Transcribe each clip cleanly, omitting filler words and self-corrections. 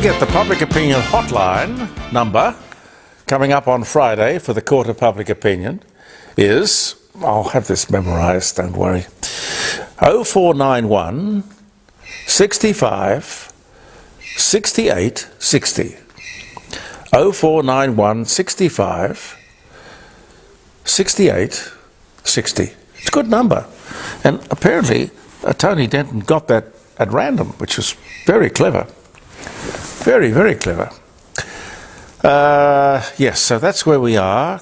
get the public opinion hotline number coming up on Friday for the Court of Public Opinion is, I'll have this memorised, don't worry, 0491 65 68 60. 0491 65 68 60. It's a good number. And apparently Tony Denton got that at random, which was very clever. Very, very clever. Yes, so that's where we are,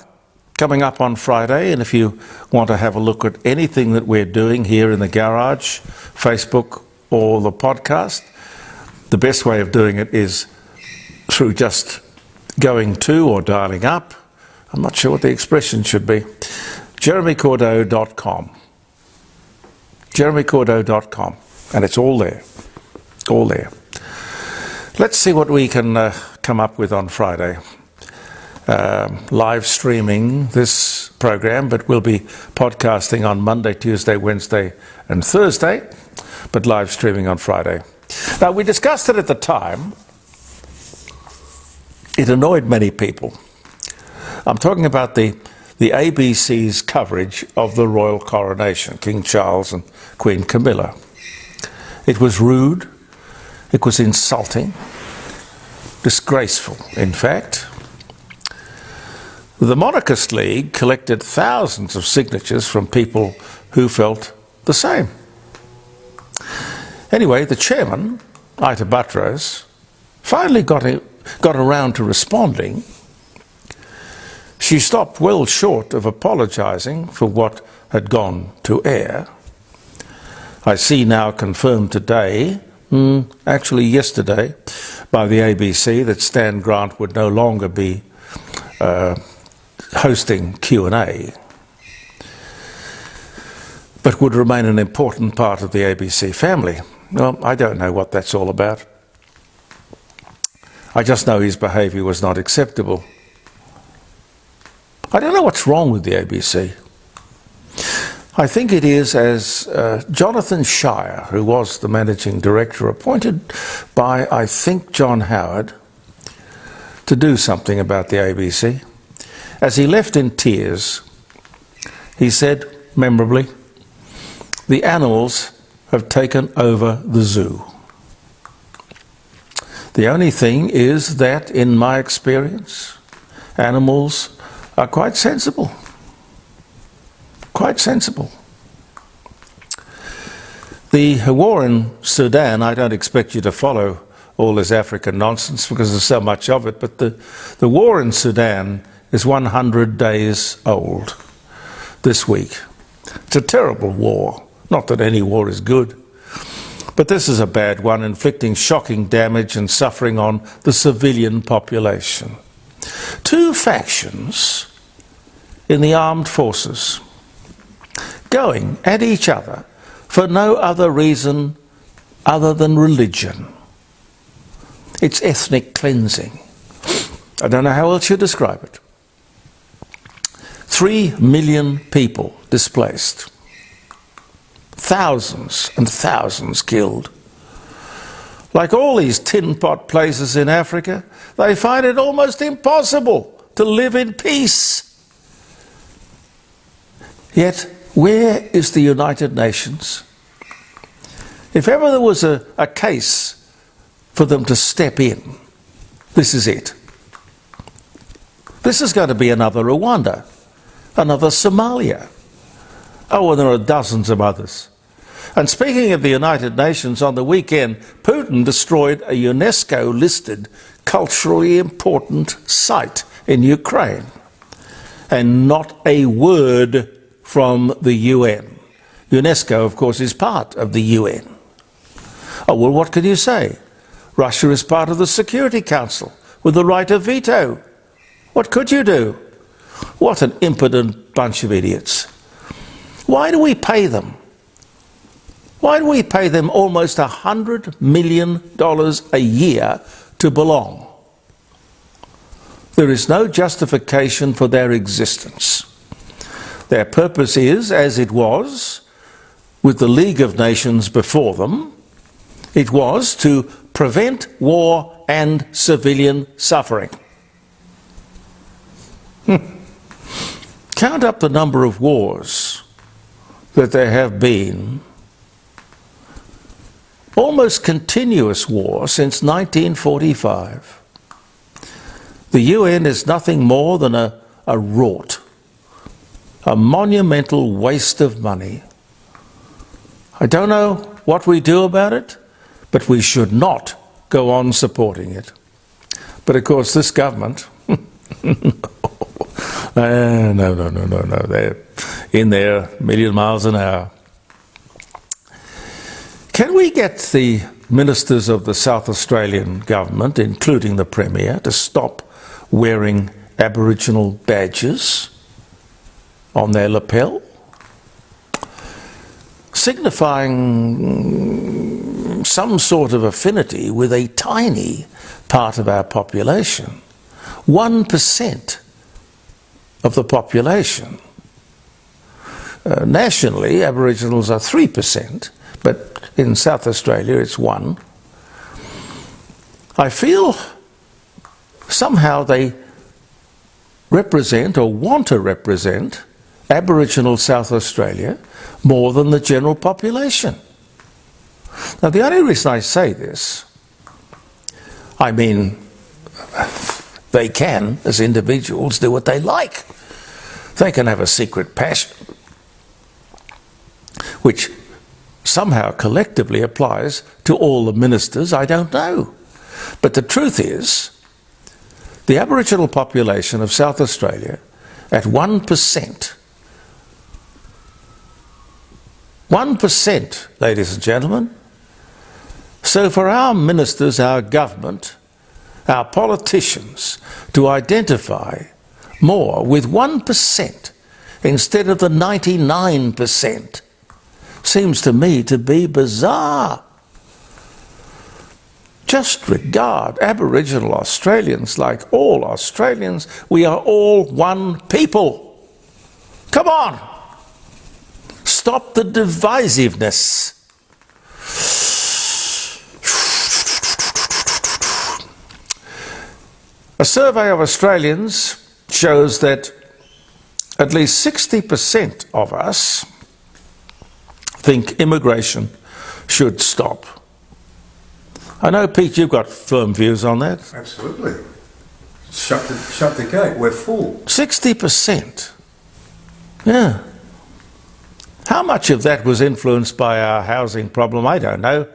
coming up on Friday. And if you want to have a look at anything that we're doing here in the garage, Facebook or the podcast, the best way of doing it is through just going to or dialing up, I'm not sure what the expression should be, jeremycordeaux.com. jeremycordeaux.com, and it's all there. All there. Let's see what we can come up with on Friday. Live streaming this program, but we'll be podcasting on Monday, Tuesday, Wednesday and Thursday, but live streaming on Friday. Now, we discussed it at the time. It annoyed many people. I'm talking about the ABC's coverage of the royal coronation, King Charles and Queen Camilla. It was rude. It was insulting, disgraceful, in fact. The Monarchist League collected thousands of signatures from people who felt the same. Anyway, the chairman, Ita Buttrose, finally got around to responding. She stopped well short of apologising for what had gone to air. I see now confirmed today, actually yesterday, by the ABC, that Stan Grant would no longer be hosting Q&A, but would remain an important part of the ABC family. Well, I don't know what that's all about. I just know his behaviour was not acceptable. I don't know what's wrong with the ABC. I think it is, as Jonathan Shire, who was the managing director, appointed by, I think, John Howard, to do something about the ABC. As he left in tears, he said, memorably, "The animals have taken over the zoo." The only thing is that, in my experience, animals are quite sensible. Quite sensible. The war in Sudan, I don't expect you to follow all this African nonsense because there's so much of it, but the war in Sudan is 100 days old this week. It's a terrible war. Not that any war is good, but this is a bad one, inflicting shocking damage and suffering on the civilian population. Two factions in the armed forces going at each other for no other reason other than religion. It's ethnic cleansing. I don't know how else you describe it. 3 million people displaced. Thousands and thousands killed. Like all these tin pot places in Africa, they find it almost impossible to live in peace. Yet, where is the United Nations? If ever there was a case for them to step in, this is it. This is going to be another Rwanda, another Somalia. Oh, and there are dozens of others. And speaking of the United Nations, on the weekend, Putin destroyed a UNESCO-listed culturally important site in Ukraine. And not a word from the UN. UNESCO, of course, is part of the UN. Oh, well, what can you say? Russia is part of the Security Council with the right of veto. What could you do? What an impotent bunch of idiots. Why do we pay them? Why do we pay them almost $100 million a year to belong? There is no justification for their existence. Their purpose is, as it was with the League of Nations before them, it was to prevent war and civilian suffering. Count up the number of wars that there have been. Almost continuous war since 1945. The UN is nothing more than a rort, a monumental waste of money. I don't know what we do about it, but we should not go on supporting it. But of course this government, no, they're in there a million miles an hour. Can we get the ministers of the South Australian government, including the Premier, to stop wearing Aboriginal badges on their lapel, signifying some sort of affinity with a tiny part of our population, 1% of the population? Nationally, Aboriginals are 3%, but in South Australia it's 1%. I feel somehow they represent or want to represent Aboriginal South Australia more than the general population. Now the only reason I say this, I mean, they can, as individuals, do what they like. They can have a secret passion, which somehow collectively applies to all the ministers, I don't know. But the truth is, the Aboriginal population of South Australia at 1%, 1%, ladies and gentlemen. So for our ministers, our government, our politicians to identify more with 1% instead of the 99% seems to me to be bizarre. Just regard Aboriginal Australians like all Australians. We are all one people. Come on! Stop the divisiveness. A survey of Australians shows that at least 60% of us think immigration should stop. I know, Pete, you've got firm views on that. Absolutely. Shut the gate. We're full. 60%. Yeah. How much of that was influenced by our housing problem? I don't know.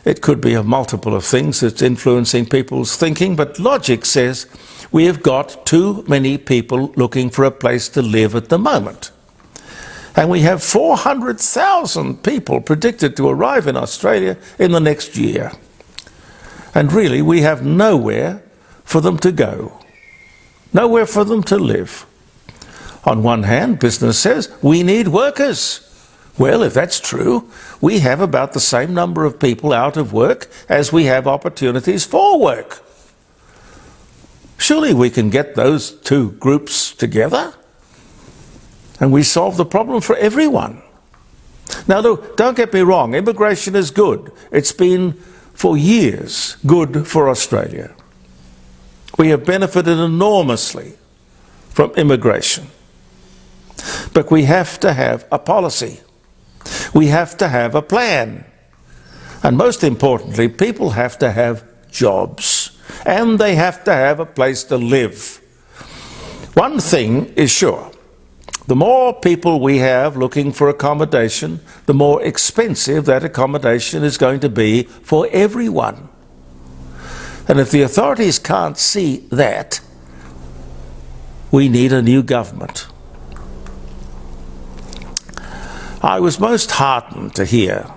It could be a multiple of things that's influencing people's thinking, but logic says we have got too many people looking for a place to live at the moment. And we have 400,000 people predicted to arrive in Australia in the next year. And really, we have nowhere for them to go, nowhere for them to live. On one hand, business says, we need workers. Well, if that's true, we have about the same number of people out of work as we have opportunities for work. Surely we can get those two groups together and we solve the problem for everyone. Now, look, don't get me wrong, immigration is good. It's been for years good for Australia. We have benefited enormously from immigration. But we have to have a policy. We have to have a plan. And most importantly, people have to have jobs. And they have to have a place to live. One thing is sure. The more people we have looking for accommodation, the more expensive that accommodation is going to be for everyone. And if the authorities can't see that, we need a new government. I was most heartened to hear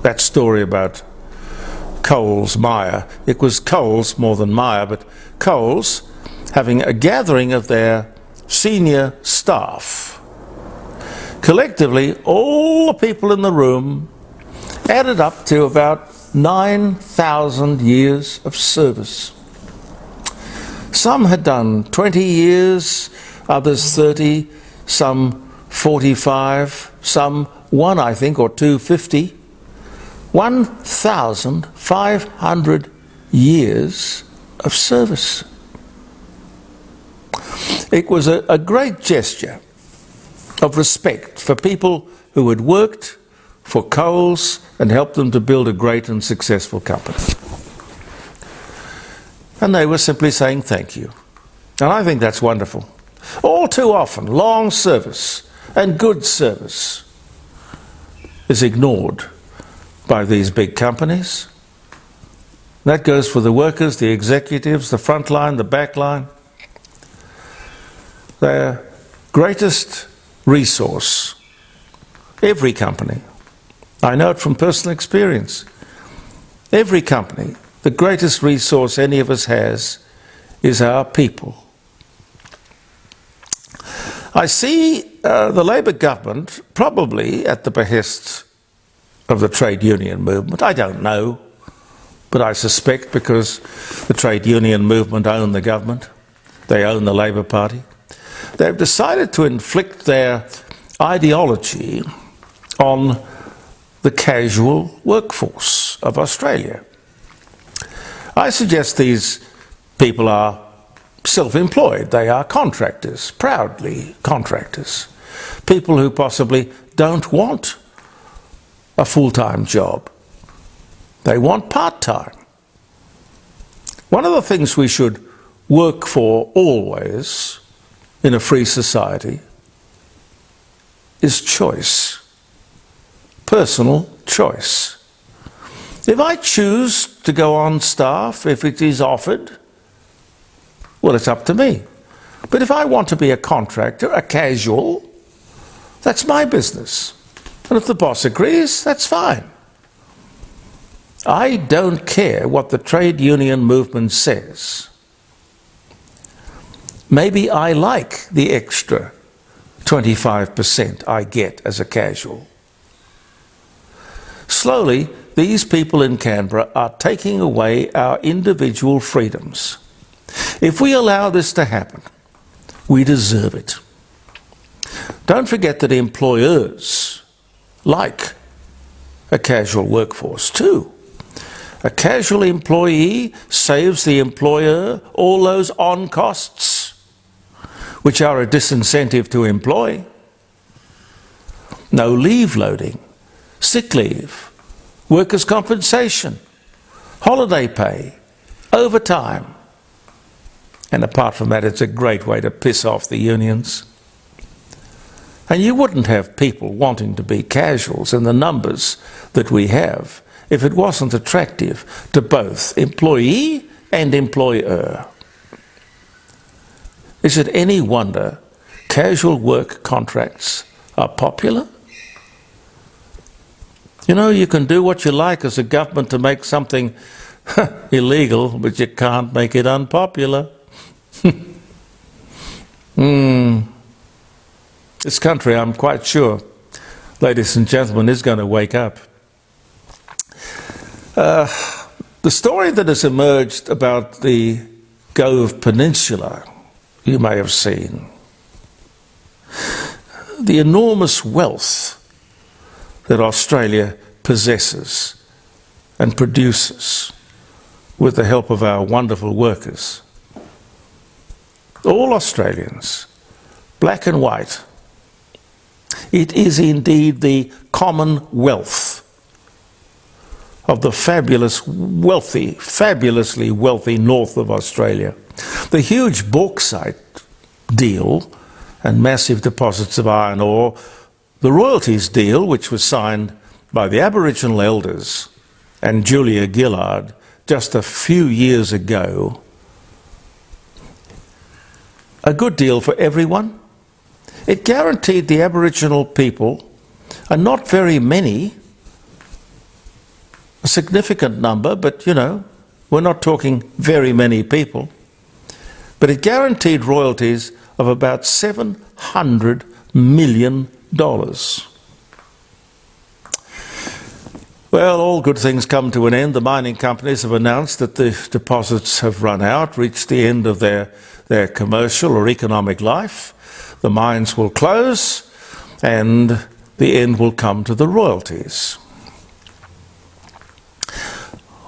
that story about Coles Myer. It was Coles more than Myer, but Coles having a gathering of their senior staff. Collectively, all the people in the room added up to about 9,000 years of service. Some had done 20 years, others 30, some 45, some 1, I think, or 2, 50. 1,500 years of service. It was a great gesture of respect for people who had worked for Coles and helped them to build a great and successful company. And they were simply saying thank you. And I think that's wonderful. All too often, long service and good service is ignored by these big companies. That goes for the workers, the executives, the front line, the back line. Their greatest resource, every company, I know it from personal experience, every company, the greatest resource any of us has is our people. I see the Labour government probably at the behest of the trade union movement. I don't know, but I suspect because the trade union movement own the government, they own the Labour Party. They've decided to inflict their ideology on the casual workforce of Australia. I suggest these people are self-employed. They are contractors, proudly contractors. People who possibly don't want a full-time job. They want part-time. One of the things we should work for always in a free society is choice. Personal choice. If I choose to go on staff, if it is offered, well, it's up to me. But if I want to be a contractor, a casual, that's my business. And if the boss agrees, that's fine. I don't care what the trade union movement says. Maybe I like the extra 25% I get as a casual. Slowly, these people in Canberra are taking away our individual freedoms. If we allow this to happen, we deserve it. Don't forget that employers like a casual workforce too. A casual employee saves the employer all those on costs, which are a disincentive to employ. No leave loading, sick leave, workers' compensation, holiday pay, overtime. And apart from that, it's a great way to piss off the unions. And you wouldn't have people wanting to be casuals in the numbers that we have if it wasn't attractive to both employee and employer. Is it any wonder casual work contracts are popular? You know, you can do what you like as a government to make something illegal, but you can't make it unpopular. This country, I'm quite sure, ladies and gentlemen, is going to wake up. The story that has emerged about the Gove Peninsula, you may have seen. The enormous wealth that Australia possesses and produces with the help of our wonderful workers. All Australians, black and white. It is indeed the commonwealth of the fabulously wealthy north of Australia. The huge bauxite deal and massive deposits of iron ore, the royalties deal, which was signed by the Aboriginal elders and Julia Gillard just a few years ago, a good deal for everyone. It guaranteed the Aboriginal people, and not very many, a significant number, but you know, we're not talking very many people, but it guaranteed royalties of about $700 million. Well, all good things come to an end. The mining companies have announced that the deposits have run out, reached the end of their commercial or economic life. The mines will close and the end will come to the royalties.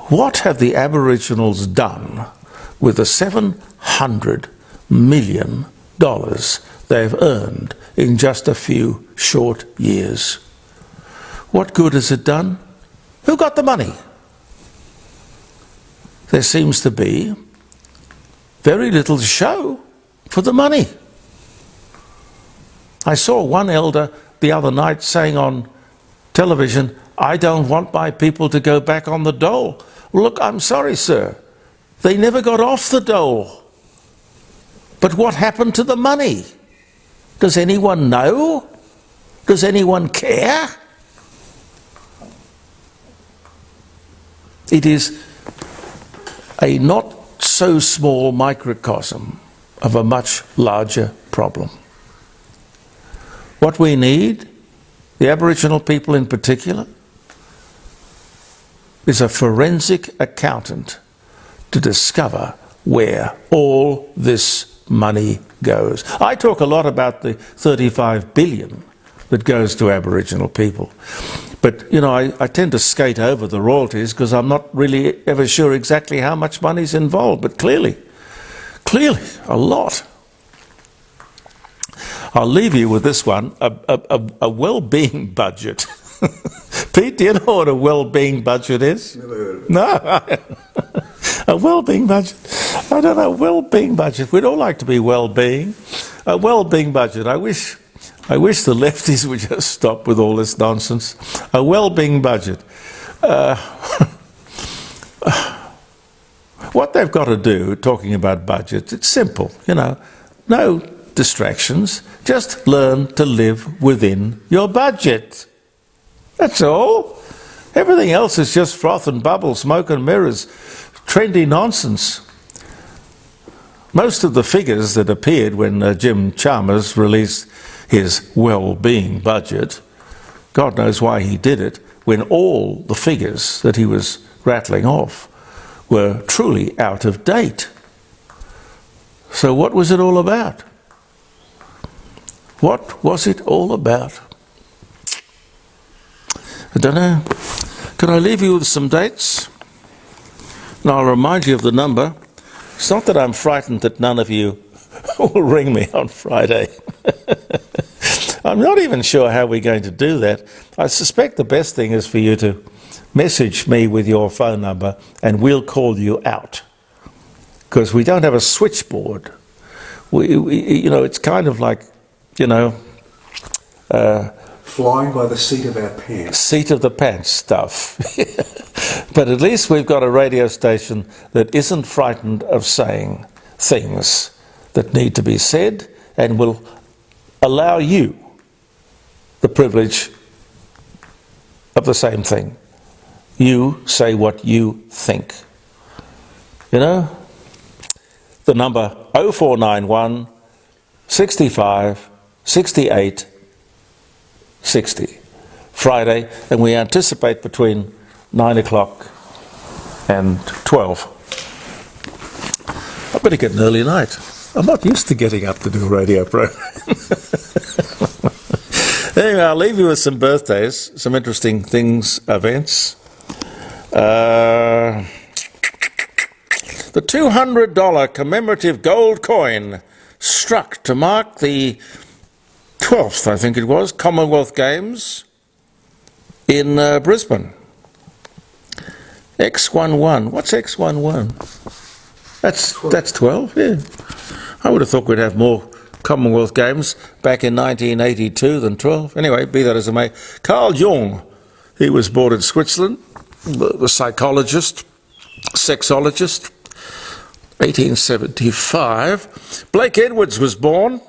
What have the Aboriginals done with the $700 million they've earned in just a few short years? What good has it done? Who got the money? There seems to be very little to show for the money. I saw one elder the other night saying on television, "I don't want my people to go back on the dole." Look, I'm sorry, sir. They never got off the dole. But what happened to the money? Does anyone know? Does anyone care? It is a not so small microcosm of a much larger problem. What we need, the Aboriginal people in particular, is a forensic accountant to discover where all this money goes. I talk a lot about the $35 billion that goes to Aboriginal people. But, you know, I tend to skate over the royalties because I'm not really ever sure exactly how much money's involved. But clearly, a lot. I'll leave you with this one, a well-being budget. Pete, do you know what a well-being budget is? Never heard of it. No. A well-being budget. I don't know, well-being budget. We'd all like to be well-being. A well-being budget. I wish the lefties would just stop with all this nonsense. A well-being budget. What they've got to do, talking about budgets, it's simple, you know, no distractions. Just learn to live within your budget. That's all. Everything else is just froth and bubble, smoke and mirrors, trendy nonsense. Most of the figures that appeared when Jim Chalmers released his well-being budget, God knows why he did it, when all the figures that he was rattling off were truly out of date. So what was it all about? What was it all about? I don't know. Can I leave you with some dates? And I'll remind you of the number. It's not that I'm frightened that none of you will ring me on Friday. I'm not even sure how we're going to do that. I suspect the best thing is for you to message me with your phone number and we'll call you out. Because we don't have a switchboard. We you know, it's kind of like, you know... flying by the seat of our pants. Seat of the pants stuff. But at least we've got a radio station that isn't frightened of saying things that need to be said and will allow you the privilege of the same thing. You say what you think. You know? The number 0491 65 68 60. Friday, and we anticipate between 9 o'clock and 12. I better get an early night. I'm not used to getting up to do a radio program. Anyway, I'll leave you with some birthdays, some interesting things, events. The $200 commemorative gold coin struck to mark the 12th, I think it was, Commonwealth Games in Brisbane. X11. What's X11? That's 12, yeah. I would have thought we'd have more Commonwealth Games back in 1982 than 12. Anyway, be that as it may. Carl Jung, he was born in Switzerland, the psychologist, sexologist, 1875. Blake Edwards was born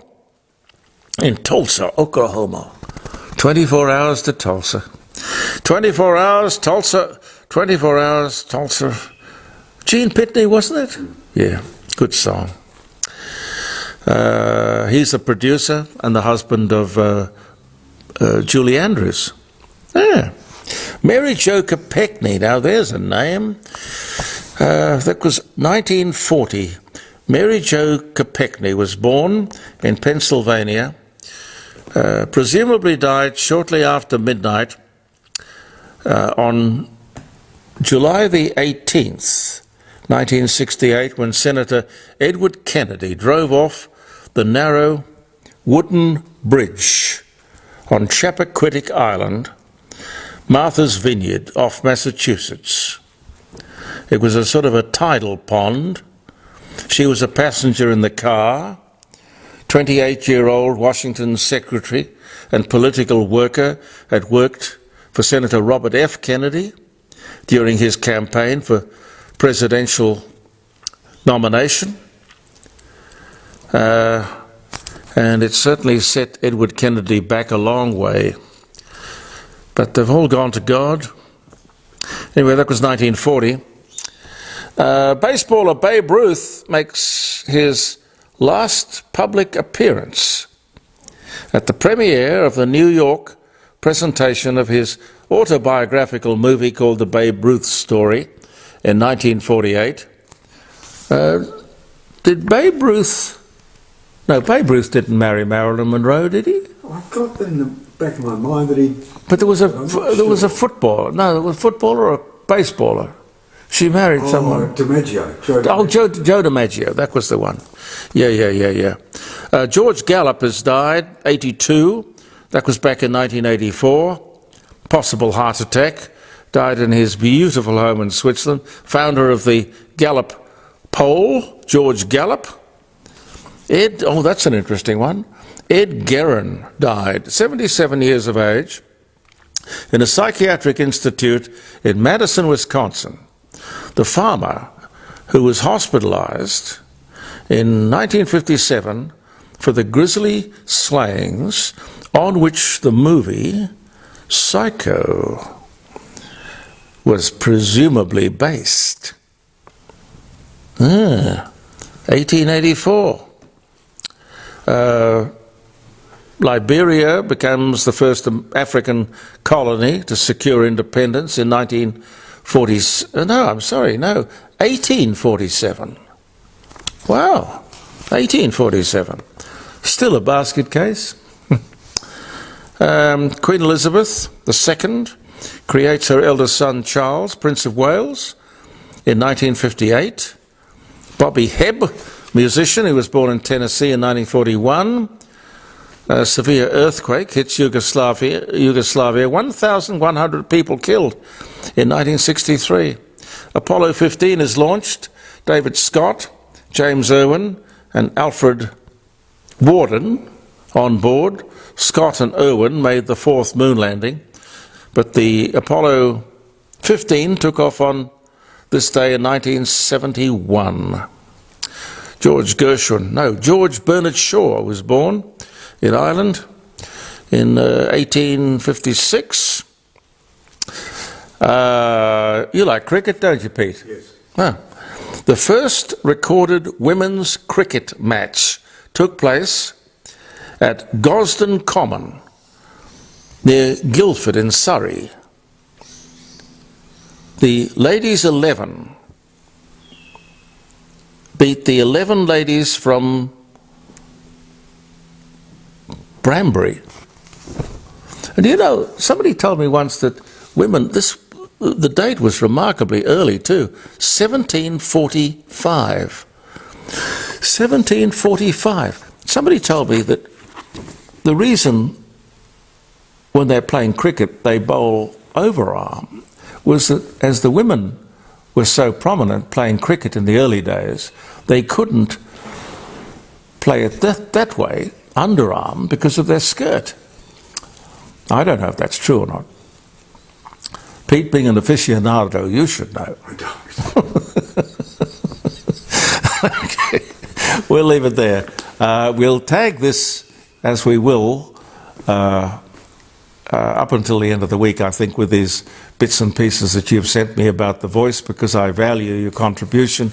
in Tulsa, Oklahoma. 24 hours to Tulsa. 24 hours, Tulsa. 24 hours, Tulsa. Gene Pitney, wasn't it? Yeah, good song. He's the producer and the husband of Julie Andrews. Yeah. Mary Jo Kopechne, now there's a name. That was 1940. Mary Jo Kopechne was born in Pennsylvania, presumably died shortly after midnight on July the 18th, 1968, when Senator Edward Kennedy drove off the narrow wooden bridge on Chappaquiddick Island, Martha's Vineyard, off Massachusetts. It was a sort of a tidal pond. She was a passenger in the car. 28-year-old Washington secretary and political worker had worked for Senator Robert F. Kennedy during his campaign for presidential nomination. And it certainly set Edward Kennedy back a long way. But they've all gone to God. Anyway, that was 1940. Baseballer Babe Ruth makes his last public appearance at the premiere of the New York presentation of his autobiographical movie called The Babe Ruth Story in 1948. Did Babe Ruth... No, Babe Ruth didn't marry Marilyn Monroe, did he? I've got that in the back of my mind that he... But there was a footballer. No, there was a footballer or a baseballer. She married someone. DiMaggio. Joe DiMaggio, that was the one. Yeah. George Gallup has died, 82. That was back in 1984. Possible heart attack. Died in his beautiful home in Switzerland. Founder of the Gallup poll, George Gallup. That's an interesting one. Ed Guerin died, 77 years of age, in a psychiatric institute in Madison, Wisconsin. The farmer who was hospitalized in 1957 for the grisly slayings on which the movie Psycho was presumably based. 1884. Liberia becomes the first African colony to secure independence in 1847. Wow, 1847. Still a basket case. Queen Elizabeth II creates her eldest son Charles, Prince of Wales, in 1958. Bobby Hebb, musician, who was born in Tennessee in 1941. A severe earthquake hits Yugoslavia. 1,100 people killed in 1963. Apollo 15 is launched. David Scott, James Irwin, and Alfred Worden on board. Scott and Irwin made the fourth moon landing, but the Apollo 15 took off on this day in 1971. George Bernard Shaw was born in Ireland in 1856. You like cricket, don't you, Pete? Yes. The first recorded women's cricket match took place at Gosden Common near Guildford in Surrey. The ladies 11 beat the 11 ladies from Branbury. And you know, somebody told me once that women, the date was remarkably early too, 1745. 1745. Somebody told me that the reason when they're playing cricket they bowl overarm was that as the women were so prominent playing cricket in the early days, they couldn't play it that way, underarm, because of their skirt. I don't know if that's true or not. Pete, being an aficionado, you should know. I don't. Okay, we'll leave it there. We'll tag this, as we will, up until the end of the week, I think, with these bits and pieces that you've sent me about The Voice, because I value your contribution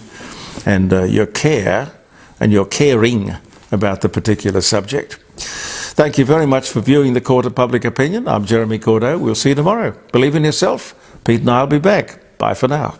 and your care and your caring about the particular subject. Thank you very much for viewing the Court of Public Opinion. I'm Jeremy Cordeaux. We'll see you tomorrow. Believe in yourself. Pete and I will be back. Bye for now.